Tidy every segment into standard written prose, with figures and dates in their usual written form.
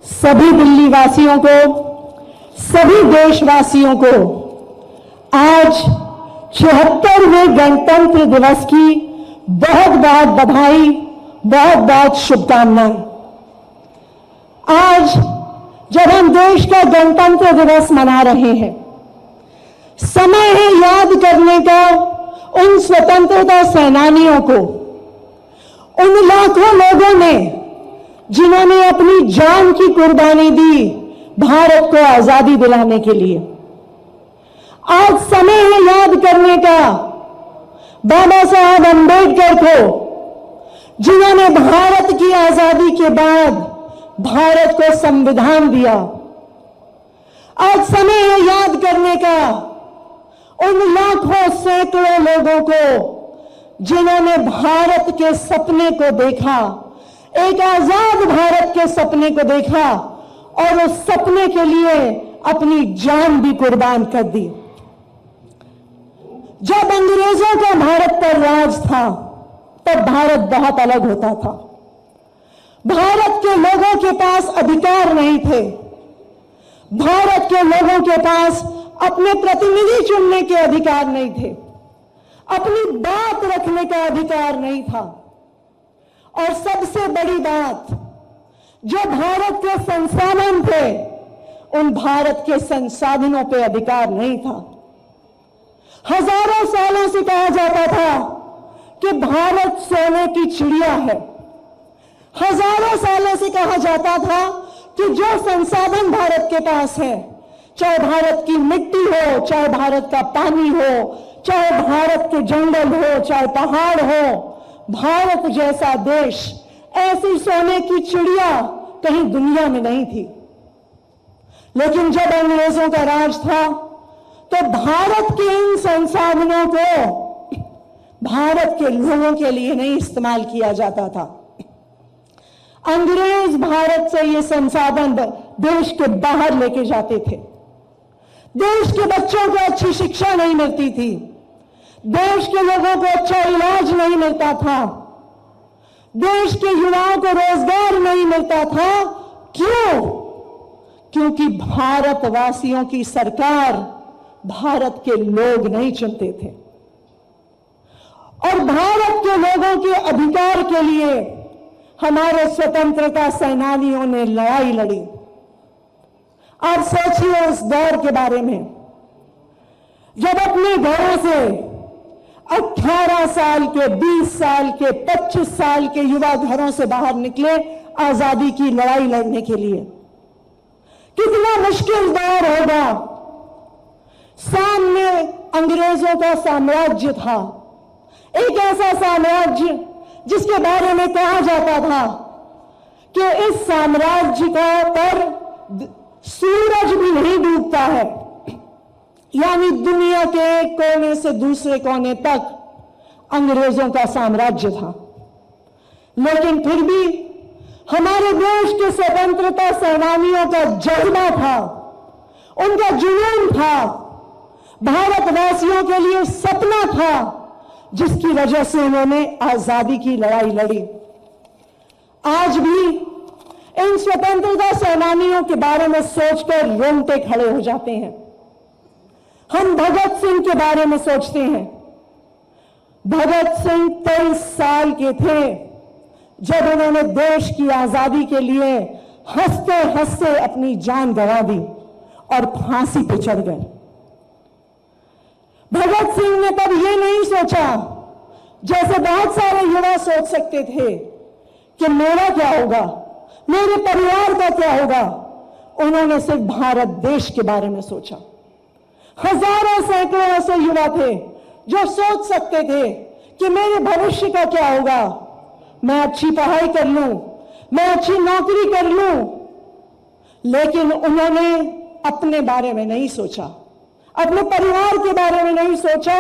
सभी दिल्ली वासियों को, सभी देशवासियों को आज 76वें गणतंत्र दिवस की बहुत बहुत बधाई, बहुत बहुत शुभकामनाएं। आज जब हम देश का गणतंत्र दिवस मना रहे हैं, समय है याद करने का उन स्वतंत्रता सेनानियों को, उन लाखों लोगों ने जिन्होंने अपनी जान की कुर्बानी दी भारत को आजादी दिलाने के लिए। आज समय है याद करने का बाबा साहब अंबेडकर को, जिन्होंने भारत की आजादी के बाद भारत को संविधान दिया। आज समय है याद करने का उन लाखों सैकड़ों लोगों को जिन्होंने भारत के सपने को देखा, एक आजाद भारत के सपने को देखा और उस सपने के लिए अपनी जान भी कुर्बान कर दी। जब अंग्रेजों का भारत पर राज था तब भारत बहुत अलग होता था। भारत के लोगों के पास अधिकार नहीं थे। भारत के लोगों के पास अपने प्रतिनिधि चुनने के अधिकार नहीं थे, अपनी बात रखने का अधिकार नहीं था, और सबसे बड़ी बात, जो भारत के संसाधन थे उन भारत के संसाधनों पे अधिकार नहीं था। हजारों सालों से कहा जाता था कि भारत सोने की चिड़िया है। हजारों सालों से कहा जाता था कि जो संसाधन भारत के पास है, चाहे भारत की मिट्टी हो, चाहे भारत का पानी हो, चाहे भारत के जंगल हो, चाहे पहाड़ हो, भारत जैसा देश, ऐसी सोने की चिड़िया कहीं दुनिया में नहीं थी। लेकिन जब अंग्रेजों का राज था तो भारत के इन संसाधनों को भारत के लोगों के लिए नहीं इस्तेमाल किया जाता था। अंग्रेज भारत से ये संसाधन देश के बाहर लेके जाते थे। देश के बच्चों को अच्छी शिक्षा नहीं मिलती थी, देश के लोगों को अच्छा इलाज नहीं मिलता था, देश के युवाओं को रोजगार नहीं मिलता था। क्यों? क्योंकि भारतवासियों की सरकार भारत के लोग नहीं चुनते थे, और भारत के लोगों के अधिकार के लिए हमारे स्वतंत्रता सेनानियों ने लड़ाई लड़ी। आप सोचिए उस दौर के बारे में, जब अपने घरों से 18 साल के, 20 साल के, 25 साल के युवा घरों से बाहर निकले आजादी की लड़ाई लड़ने के लिए। कितना मुश्किल दौर होगा। सामने अंग्रेजों का साम्राज्य था, एक ऐसा साम्राज्य जिसके बारे में कहा जाता था कि इस साम्राज्य का पर सूरज भी नहीं डूबता है, यानी दुनिया के एक कोने से दूसरे कोने तक अंग्रेजों का साम्राज्य था। लेकिन फिर भी हमारे देश के स्वतंत्रता सेनानियों का जज्बा था, उनका जुनून था, भारतवासियों के लिए सपना था, जिसकी वजह से उन्होंने आजादी की लड़ाई लड़ी। आज भी इन स्वतंत्रता सेनानियों के बारे में सोचकर रोंगटे खड़े हो जाते हैं। हम भगत सिंह के बारे में सोचते हैं। भगत सिंह 23 साल के थे जब उन्होंने देश की आजादी के लिए हंसते हंसते अपनी जान गंवा दी और फांसी पे चढ़ गए। भगत सिंह ने तब ये नहीं सोचा, जैसे बहुत सारे युवा सोच सकते थे, कि मेरा क्या होगा, मेरे परिवार का क्या होगा। उन्होंने सिर्फ भारत देश के बारे में सोचा। हजारों सैकड़ों ऐसे युवा थे जो सोच सकते थे कि मेरे भविष्य का क्या होगा, मैं अच्छी पढ़ाई कर लूं, मैं अच्छी नौकरी कर लूं। लेकिन उन्होंने अपने बारे में नहीं सोचा, अपने परिवार के बारे में नहीं सोचा,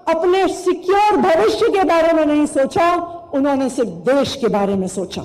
अपने सिक्योर भविष्य के बारे में नहीं सोचा। उन्होंने सिर्फ देश के बारे में सोचा।